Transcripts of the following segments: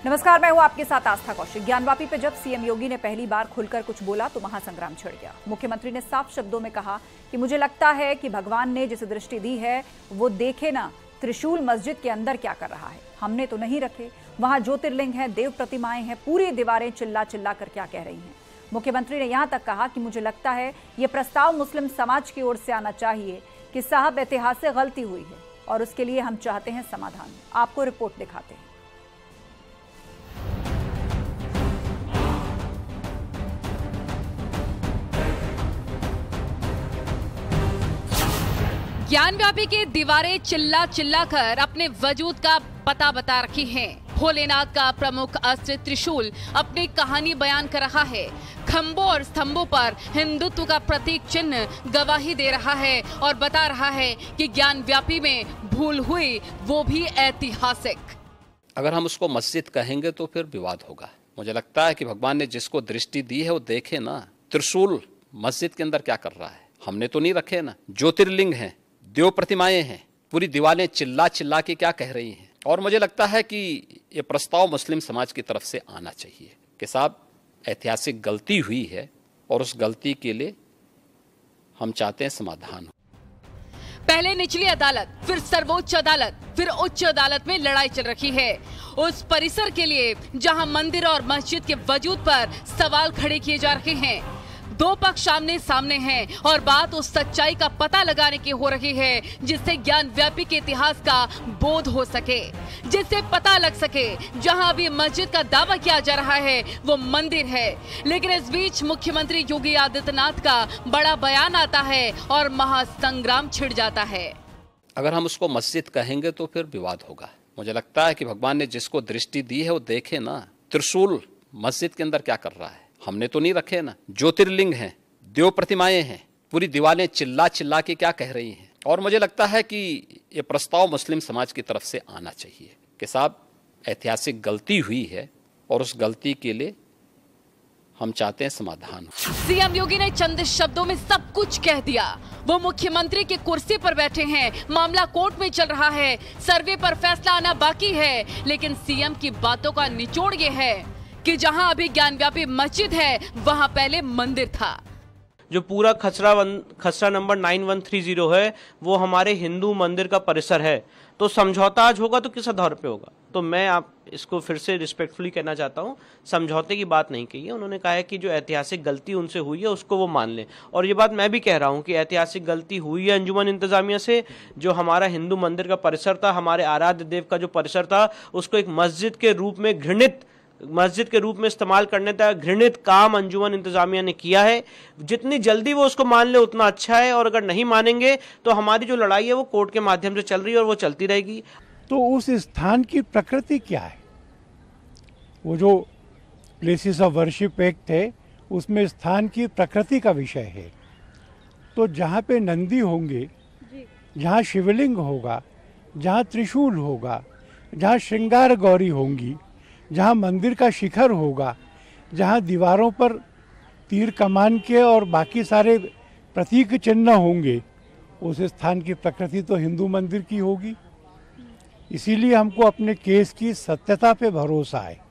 नमस्कार, मैं हूं आपके साथ आस्था कौशिक। ज्ञानवापी पे जब सीएम योगी ने पहली बार खुलकर कुछ बोला तो महासंग्राम छिड़ गया। मुख्यमंत्री ने साफ शब्दों में कहा कि मुझे लगता है कि भगवान ने जिसे दृष्टि दी है वो देखे ना त्रिशूल मस्जिद के अंदर क्या कर रहा है। हमने तो नहीं रखे, वहां ज्योतिर्लिंग है, देव प्रतिमाएं हैं, पूरी दीवारें चिल्ला चिल्ला कर क्या कह रही हैं। मुख्यमंत्री ने यहां तक कहा कि मुझे लगता है ये प्रस्ताव मुस्लिम समाज की ओर से आना चाहिए कि साहब ऐतिहासिक गलती हुई है और उसके लिए हम चाहते हैं समाधान। आपको रिपोर्ट दिखाते हैं। ज्ञानव्यापी की दीवारें चिल्ला चिल्ला कर अपने वजूद का पता बता रखी हैं। भोलेनाथ का प्रमुख अस्त्र त्रिशूल अपनी कहानी बयान कर रहा है। खंभों और स्तंभों पर हिंदुत्व का प्रतीक चिन्ह गवाही दे रहा है और बता रहा है कि ज्ञानव्यापी में भूल हुई, वो भी ऐतिहासिक। अगर हम उसको मस्जिद कहेंगे तो फिर विवाद होगा। मुझे लगता है कि भगवान ने जिसको दृष्टि दी है वो देखे ना त्रिशूल मस्जिद के अंदर क्या कर रहा है। हमने तो नहीं रखे ना, ज्योतिर्लिंग हैं, देव प्रतिमाएं हैं, पूरी दीवारें चिल्ला चिल्ला के क्या कह रही हैं। और मुझे लगता है कि ये प्रस्ताव मुस्लिम समाज की तरफ से आना चाहिए कि साहब ऐतिहासिक गलती हुई है और उस गलती के लिए हम चाहते हैं समाधान। पहले निचली अदालत, फिर सर्वोच्च अदालत, फिर उच्च अदालत में लड़ाई चल रही है उस परिसर के लिए जहां मंदिर और मस्जिद के वजूद पर सवाल खड़े किए जा रहे हैं। दो पक्ष आमने सामने हैं और बात उस सच्चाई का पता लगाने की हो रही है जिससे ज्ञानव्यापी के इतिहास का बोध हो सके, जिससे पता लग सके जहां अभी मस्जिद का दावा किया जा रहा है वो मंदिर है। लेकिन इस बीच मुख्यमंत्री योगी आदित्यनाथ का बड़ा बयान आता है और महासंग्राम छिड़ जाता है। अगर हम उसको मस्जिद कहेंगे तो फिर विवाद होगा। मुझे लगता है कि भगवान ने जिसको दृष्टि दी है वो देखे ना त्रिशूल मस्जिद के अंदर क्या कर रहा है। हमने तो नहीं रखे ना, ज्योतिर्लिंग हैं, देव प्रतिमाएं हैं, पूरी दीवारें चिल्ला चिल्ला के क्या कह रही हैं। और मुझे लगता है कि ये प्रस्ताव मुस्लिम समाज की तरफ से आना चाहिए कि साहब ऐतिहासिक गलती हुई है और उस गलती के लिए हम चाहते हैं समाधान। सीएम योगी ने चंद शब्दों में सब कुछ कह दिया। वो मुख्यमंत्री की कुर्सी पर बैठे हैं, मामला कोर्ट में चल रहा है, सर्वे पर फैसला आना बाकी है। लेकिन सीएम की बातों का निचोड़ ये है कि जहां अभी ज्ञानव्यापी मस्जिद है वहां पहले मंदिर था। जो पूरा खसरा नंबर 9130 है वो हमारे हिंदू मंदिर का परिसर है। तो समझौता आज होगा तो किस आधार पे होगा। तो मैं आप इसको फिर से रिस्पेक्टफुली कहना चाहता हूँ, समझौते की बात नहीं कही है। उन्होंने कहा है कि जो ऐतिहासिक गलती उनसे हुई है उसको वो मान लें। और ये बात मैं भी कह रहा हूँ कि ऐतिहासिक गलती हुई है अंजुमन इंतजामिया से। जो हमारा हिंदू मंदिर का परिसर था, हमारे आराध्य देव का जो परिसर था, उसको एक मस्जिद के रूप में मस्जिद के रूप में इस्तेमाल करने तक घृणित काम अंजुमन इंतजामिया ने किया है। जितनी जल्दी वो उसको मान ले उतना अच्छा है। और अगर नहीं मानेंगे तो हमारी जो लड़ाई है वो कोर्ट के माध्यम से चल रही है और वो चलती रहेगी। तो उस स्थान की प्रकृति क्या है? वो जो प्लेसेस ऑफ वर्शिप एक्ट है उसमें स्थान की प्रकृति का विषय है। तो जहाँ पे नंदी होंगे, जहाँ शिवलिंग होगा, जहाँ त्रिशूल होगा, जहाँ श्रृंगार गौरी होंगी, जहाँ मंदिर का शिखर होगा, जहाँ दीवारों पर तीर कमान के और बाकी सारे प्रतीक चिन्ह होंगे, उस स्थान की प्रकृति तो हिंदू मंदिर की होगी। इसीलिए हमको अपने केस की सत्यता पे भरोसा है।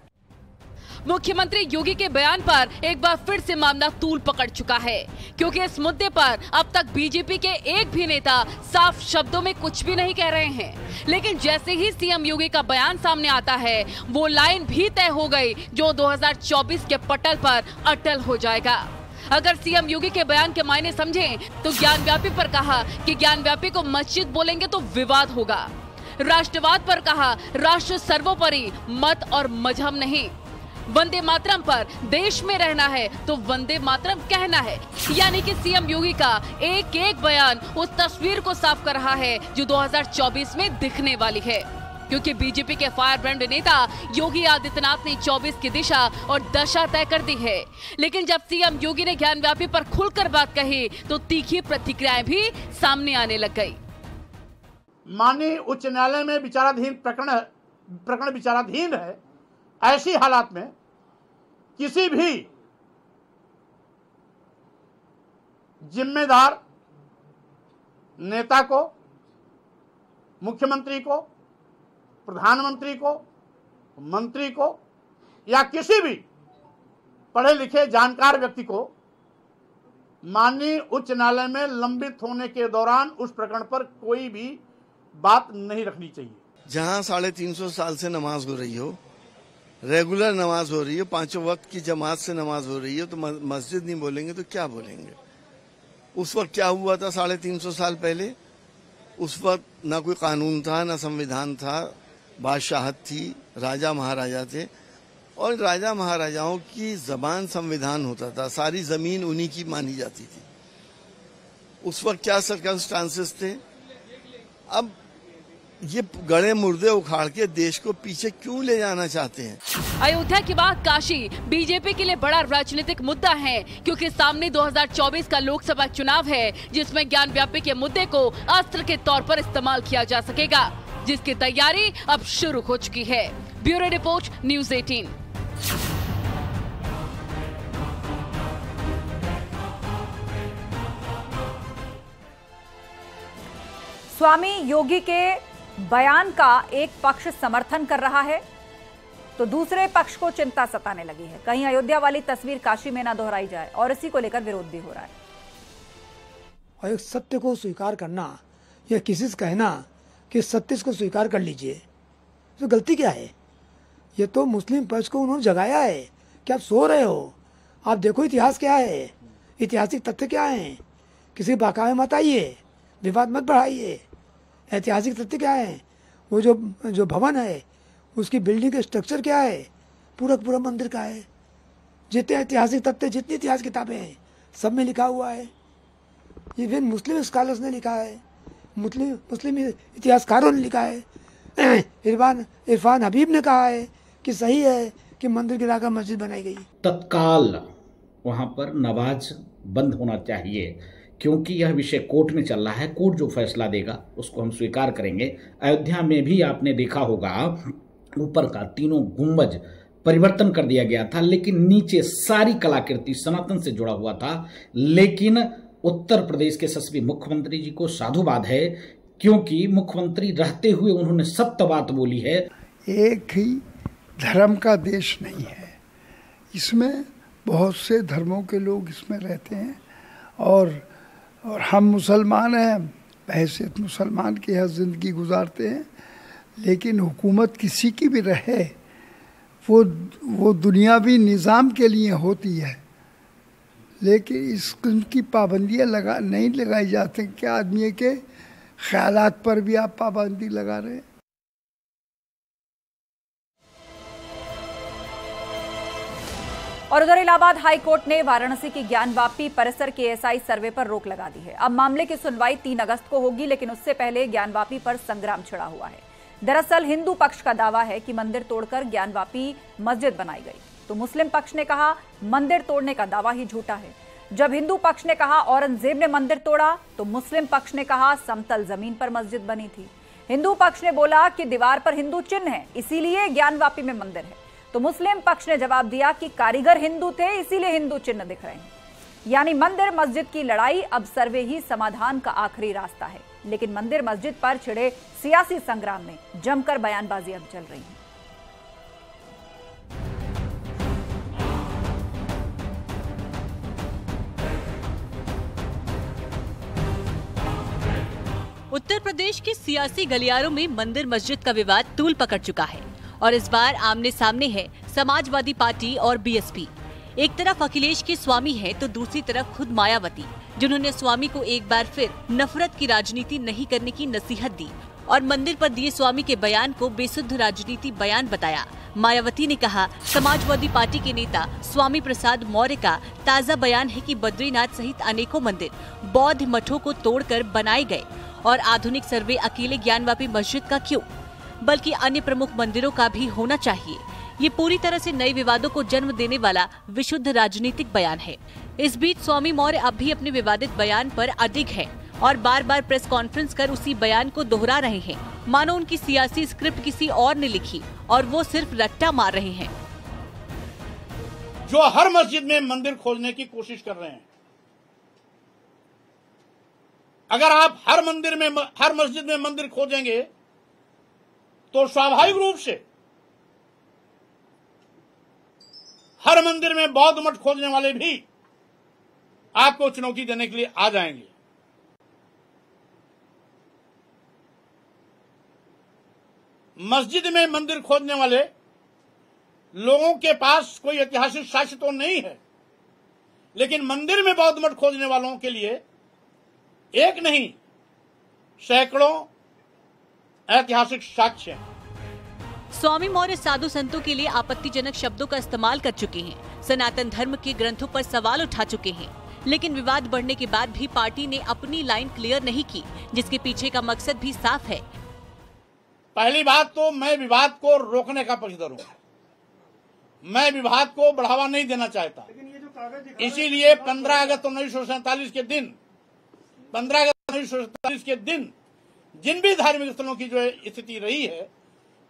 मुख्यमंत्री योगी के बयान पर एक बार फिर से मामला तूल पकड़ चुका है, क्योंकि इस मुद्दे पर अब तक बीजेपी के एक भी नेता साफ शब्दों में कुछ भी नहीं कह रहे हैं। लेकिन जैसे ही सीएम योगी का बयान सामने आता है वो लाइन भी तय हो गई जो 2024 के पटल पर अटल हो जाएगा। अगर सीएम योगी के बयान के मायने समझें तो ज्ञानव्यापी पर कहा कि ज्ञानव्यापी को मस्जिद बोलेंगे तो विवाद होगा। राष्ट्रवाद पर कहा राष्ट्र सर्वोपरि, मत और मजहब नहीं। वंदे मातरम पर देश में रहना है तो वंदे मातरम कहना है। यानी कि सीएम योगी का एक एक बयान उस तस्वीर को साफ कर रहा है जो 2024 में दिखने वाली है। क्योंकि बीजेपी के फायर ब्रांड नेता योगी आदित्यनाथ ने 24 की दिशा और दशा तय कर दी है। लेकिन जब सीएम योगी ने ज्ञानव्यापी पर खुलकर बात कही तो तीखी प्रतिक्रियाएं भी सामने आने लग गई। माननीय उच्च न्यायालय में विचाराधीन प्रकरण विचाराधीन है। ऐसी हालात में किसी भी जिम्मेदार नेता को, मुख्यमंत्री को, प्रधानमंत्री को, मंत्री को या किसी भी पढ़े लिखे जानकार व्यक्ति को माननीय उच्च न्यायालय में लंबित होने के दौरान उस प्रकरण पर कोई भी बात नहीं रखनी चाहिए। जहां 350 साल से नमाज हो रही हो, रेगुलर नमाज हो रही हो, 5 वक्त की जमात से नमाज हो रही हो, तो मस्जिद नहीं बोलेंगे तो क्या बोलेंगे? उस वक्त क्या हुआ था 350 साल पहले? उस वक्त ना कोई कानून था, ना संविधान था, बादशाहत थी, राजा महाराजा थे, और राजा महाराजाओं की जबान संविधान होता था, सारी जमीन उन्हीं की मानी जाती थी। उस वक्त क्या सर्कमस्टांसेस थे? अब ये गड़े मुर्दे उखाड़ के देश को पीछे क्यों ले जाना चाहते हैं? अयोध्या के बाद काशी बीजेपी के लिए बड़ा राजनीतिक मुद्दा है, क्योंकि सामने 2024 का लोकसभा चुनाव है, जिसमें ज्ञान व्यापी के मुद्दे को अस्त्र के तौर पर इस्तेमाल किया जा सकेगा, जिसकी तैयारी अब शुरू हो चुकी है। Bureau report, news 18। स्वामी योगी के बयान का एक पक्ष समर्थन कर रहा है तो दूसरे पक्ष को चिंता सताने लगी है। कहीं अयोध्या वाली तस्वीर काशी में ना दोहराई जाए, और इसी को लेकर विरोध भी हो रहा है। और एक सत्य को स्वीकार करना या किसी से कहना कि सत्य को स्वीकार कर लीजिए, तो गलती क्या है? ये तो मुस्लिम पक्ष को उन्होंने जगाया है कि आप सो रहे हो, आप देखो इतिहास क्या है, ऐतिहासिक तथ्य क्या है, किसी बाकावे मत आइए, विवाद मत बढ़ाइए। ऐतिहासिक तथ्य क्या है? वो जो भवन है उसकी बिल्डिंग का स्ट्रक्चर क्या है, पूरा मंदिर का है। जितने ऐतिहासिक तथ्य, जितनी इतिहास किताबें हैं, सब में लिखा हुआ है। इवन मुस्लिम स्कॉलर्स ने लिखा है, मुस्लिम इतिहासकारों ने लिखा है। इरफान हबीब ने कहा है कि सही है कि मंदिर गिराकर मस्जिद बनाई गई। तत्काल वहां पर नमाज बंद होना चाहिए, क्योंकि यह विषय कोर्ट में चल रहा है। कोर्ट जो फैसला देगा उसको हम स्वीकार करेंगे। अयोध्या में भी आपने देखा होगा, ऊपर का तीनों गुंबज परिवर्तन कर दिया गया था, लेकिन नीचे सारी कलाकृति सनातन से जुड़ा हुआ था। लेकिन उत्तर प्रदेश के यशस्वी मुख्यमंत्री जी को साधुवाद है, क्योंकि मुख्यमंत्री रहते हुए उन्होंने सत्य बात बोली है। एक ही धर्म का देश नहीं है, इसमें बहुत से धर्मों के लोग इसमें रहते हैं, और हम मुसलमान हैं, बहैसियत मुसलमान की यहाँ ज़िंदगी गुजारते हैं। लेकिन हुकूमत किसी की भी रहे, वो दुनियावी निज़ाम के लिए होती है, लेकिन इसकी पाबंदियाँ नहीं लगाई जाती। क्या आदमी के ख्यालात पर भी आप पाबंदी लगा रहे हैं? और उधर इलाहाबाद हाई कोर्ट ने वाराणसी की ज्ञानवापी परिसर के एएसआई सर्वे पर रोक लगा दी है। अब मामले की सुनवाई 3 अगस्त को होगी, लेकिन उससे पहले ज्ञानवापी पर संग्राम छिड़ा हुआ है। दरअसल हिंदू पक्ष का दावा है कि मंदिर तोड़कर ज्ञानवापी मस्जिद बनाई गई, तो मुस्लिम पक्ष ने कहा मंदिर तोड़ने का दावा ही झूठा है। जब हिंदू पक्ष ने कहा औरंगजेब ने मंदिर तोड़ा, तो मुस्लिम पक्ष ने कहा समतल जमीन पर मस्जिद बनी थी। हिंदू पक्ष ने बोला कि दीवार पर हिंदू चिन्ह है, इसीलिए ज्ञानवापी में मंदिर है, तो मुस्लिम पक्ष ने जवाब दिया कि कारीगर हिंदू थे, इसीलिए हिंदू चिन्ह दिख रहे हैं। यानी मंदिर मस्जिद की लड़ाई अब सर्वे ही समाधान का आखिरी रास्ता है। लेकिन मंदिर मस्जिद पर छिड़े सियासी संग्राम में जमकर बयानबाजी अब चल रही है। उत्तर प्रदेश के सियासी गलियारों में मंदिर मस्जिद का विवाद तूल पकड़ चुका है, और इस बार आमने सामने है समाजवादी पार्टी और बीएसपी। एक तरफ अखिलेश के स्वामी है, तो दूसरी तरफ खुद मायावती, जिन्होंने स्वामी को एक बार फिर नफरत की राजनीति नहीं करने की नसीहत दी और मंदिर पर दिए स्वामी के बयान को बेसुध राजनीति बयान बताया। मायावती ने कहा, समाजवादी पार्टी के नेता स्वामी प्रसाद मौर्य का ताज़ा बयान है कि बद्रीनाथ सहित अनेकों मंदिर बौद्ध मठों को तोड़कर बनाए गए, और आधुनिक सर्वे अकेले ज्ञानवापी मस्जिद का क्यों, बल्कि अन्य प्रमुख मंदिरों का भी होना चाहिए। ये पूरी तरह से नए विवादों को जन्म देने वाला विशुद्ध राजनीतिक बयान है। इस बीच स्वामी मौर्य अब भी अपने विवादित बयान पर अडिग है और बार बार प्रेस कॉन्फ्रेंस कर उसी बयान को दोहरा रहे हैं, मानो उनकी सियासी स्क्रिप्ट किसी और ने लिखी और वो सिर्फ रट्टा मार रहे हैं। जो हर मस्जिद में मंदिर खोजने की कोशिश कर रहे हैं, अगर आप हर मस्जिद में मंदिर खोजेंगे तो स्वाभाविक रूप से हर मंदिर में बौद्ध मठ खोजने वाले भी आपको चुनौती देने के लिए आ जाएंगे। मस्जिद में मंदिर खोजने वाले लोगों के पास कोई ऐतिहासिक साक्ष्य तो नहीं है, लेकिन मंदिर में बौद्ध मठ खोजने वालों के लिए एक नहीं सैकड़ों ऐतिहासिक साक्ष्य हैं। स्वामी मौर्य साधु संतों के लिए आपत्तिजनक शब्दों का इस्तेमाल कर चुके हैं, सनातन धर्म के ग्रंथों पर सवाल उठा चुके हैं, लेकिन विवाद बढ़ने के बाद भी पार्टी ने अपनी लाइन क्लियर नहीं की, जिसके पीछे का मकसद भी साफ है। पहली बात तो मैं विवाद को रोकने का पक्षधर हूं, मैं विवाद को बढ़ावा नहीं देना चाहता। इसीलिए 15 अगस्त 1947 के दिन 15 अगस्त 1947 के दिन जिन भी धार्मिक स्थलों की जो स्थिति रही है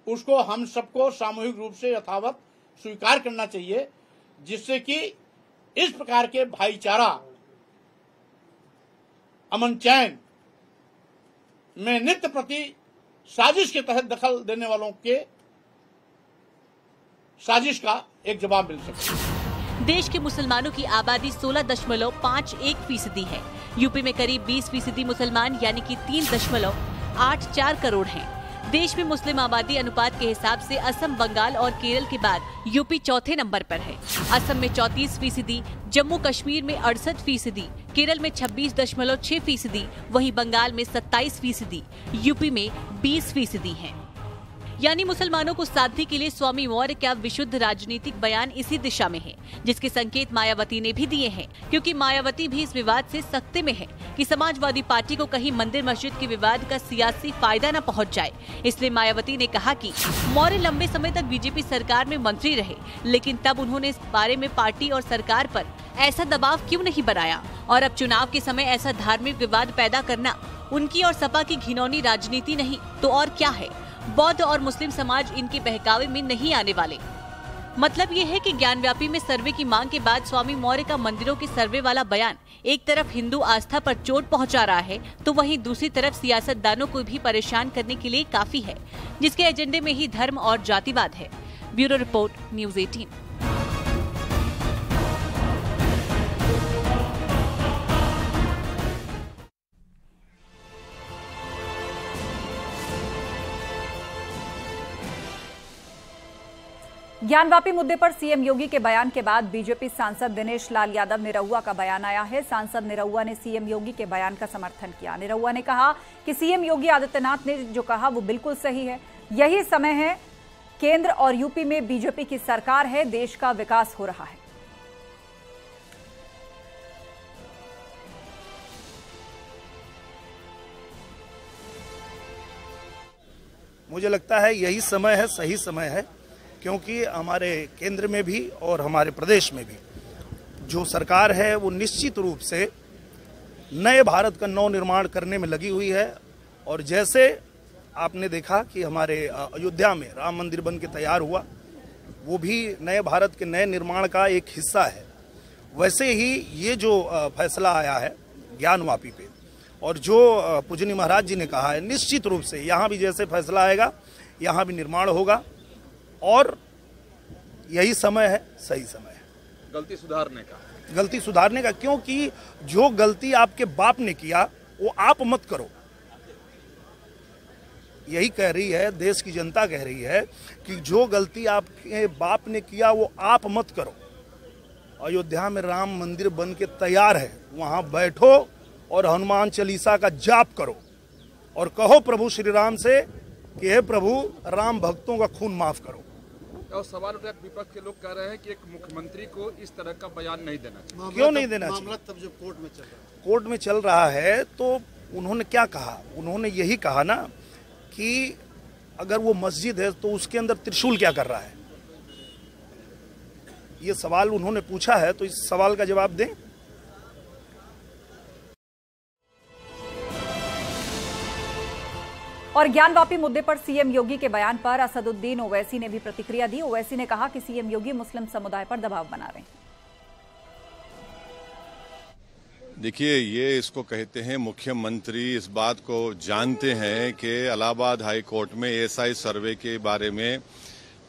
उसको हम सबको सामूहिक रूप से यथावत स्वीकार करना चाहिए, जिससे कि इस प्रकार के भाईचारा अमन चैन में नित्य प्रति साजिश के तहत दखल देने वालों के साजिश का एक जवाब मिल सके। देश के मुसलमानों की आबादी 16.51% है। यूपी में करीब 20% मुसलमान यानी कि 3.84 करोड़ हैं। देश में मुस्लिम आबादी अनुपात के हिसाब से असम, बंगाल और केरल के बाद यूपी चौथे नंबर पर है। असम में 34%, जम्मू कश्मीर में 68%, केरल में 26.6%, वहीं बंगाल में 27%, यूपी में 20% है। यानी मुसलमानों को साधने के लिए स्वामी मौर्य का विशुद्ध राजनीतिक बयान इसी दिशा में है, जिसके संकेत मायावती ने भी दिए हैं, क्योंकि मायावती भी इस विवाद से सख्ते में है कि समाजवादी पार्टी को कहीं मंदिर मस्जिद के विवाद का सियासी फायदा न पहुंच जाए। इसलिए मायावती ने कहा कि मौर्य लंबे समय तक बीजेपी सरकार में मंत्री रहे, लेकिन तब उन्होंने इस बारे में पार्टी और सरकार पर ऐसा दबाव क्यों नहीं बनाया, और अब चुनाव के समय ऐसा धार्मिक विवाद पैदा करना उनकी और सपा की घिनौनी राजनीति नहीं तो और क्या है। बौद्ध और मुस्लिम समाज इनके बहकावे में नहीं आने वाले। मतलब ये है कि ज्ञानव्यापी में सर्वे की मांग के बाद स्वामी मौर्य का मंदिरों के सर्वे वाला बयान एक तरफ हिंदू आस्था पर चोट पहुंचा रहा है, तो वहीं दूसरी तरफ सियासतदानों को भी परेशान करने के लिए काफी है, जिसके एजेंडे में ही धर्म और जातिवाद है। Bureau report, news 18। ज्ञानवापी मुद्दे पर सीएम योगी के बयान के बाद बीजेपी सांसद दिनेश लाल यादव निरहुआ का बयान आया है। सांसद निरहुआ ने सीएम योगी के बयान का समर्थन किया। निरहुआ ने कहा कि सीएम योगी आदित्यनाथ ने जो कहा वो बिल्कुल सही है। यही समय है, केंद्र और यूपी में बीजेपी की सरकार है, देश का विकास हो रहा है। मुझे लगता है यही समय है, सही समय है, क्योंकि हमारे केंद्र में भी और हमारे प्रदेश में भी जो सरकार है वो निश्चित रूप से नए भारत का नव निर्माण करने में लगी हुई है। और जैसे आपने देखा कि हमारे अयोध्या में राम मंदिर बन के तैयार हुआ, वो भी नए भारत के नए निर्माण का एक हिस्सा है। वैसे ही ये जो फैसला आया है ज्ञानवापी पे, और जो पूजनीय महाराज जी ने कहा है, निश्चित रूप से यहाँ भी जैसे फैसला आएगा यहाँ भी निर्माण होगा, और यही समय है, सही समय है गलती सुधारने का, क्योंकि जो गलती आपके बाप ने किया वो आप मत करो। यही कह रही है देश की जनता, कह रही है कि जो गलती आपके बाप ने किया वो आप मत करो। अयोध्या में राम मंदिर बन के तैयार है, वहां बैठो और हनुमान चालीसा का जाप करो और कहो प्रभु श्री राम से कि हे प्रभु, राम भक्तों का खून माफ करो। और सवाल उठा, विपक्ष के लोग कह रहे हैं कि एक मुख्यमंत्री को इस तरह का बयान नहीं देना चाहिए। क्यों नहीं देना चाहिए? मामला तब जब कोर्ट में चल रहा है तो उन्होंने क्या कहा? उन्होंने यही कहा ना कि अगर वो मस्जिद है तो उसके अंदर त्रिशूल क्या कर रहा है। ये सवाल उन्होंने पूछा है, तो इस सवाल का जवाब दें। और ज्ञानवापी मुद्दे पर सीएम योगी के बयान पर असदुद्दीन ओवैसी ने भी प्रतिक्रिया दी। ओवैसी ने कहा कि सीएम योगी मुस्लिम समुदाय पर दबाव बना रहे हैं। देखिए, ये इसको कहते हैं मुख्यमंत्री इस बात को जानते हैं कि इलाहाबाद हाई कोर्ट में एएसआई सर्वे के बारे में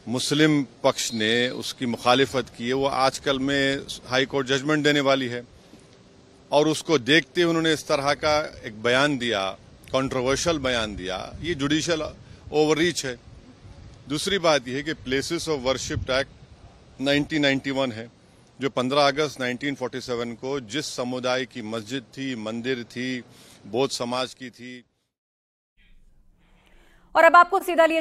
मुस्लिम पक्ष ने उसकी मुखालिफत की है, वो आजकल में हाई कोर्ट जजमेंट देने वाली है और उसको देखते हुए उन्होंने इस तरह का एक बयान दिया, कंट्रोवर्शियल बयान दिया। ये जुडिशियल ओवररीच है। दूसरी बात यह है कि प्लेसेस ऑफ वर्शिप एक्ट 1991 है, जो 15 अगस्त 1947 को जिस समुदाय की मस्जिद थी, मंदिर थी, बौद्ध समाज की थी। और अब आपको सीधा लिए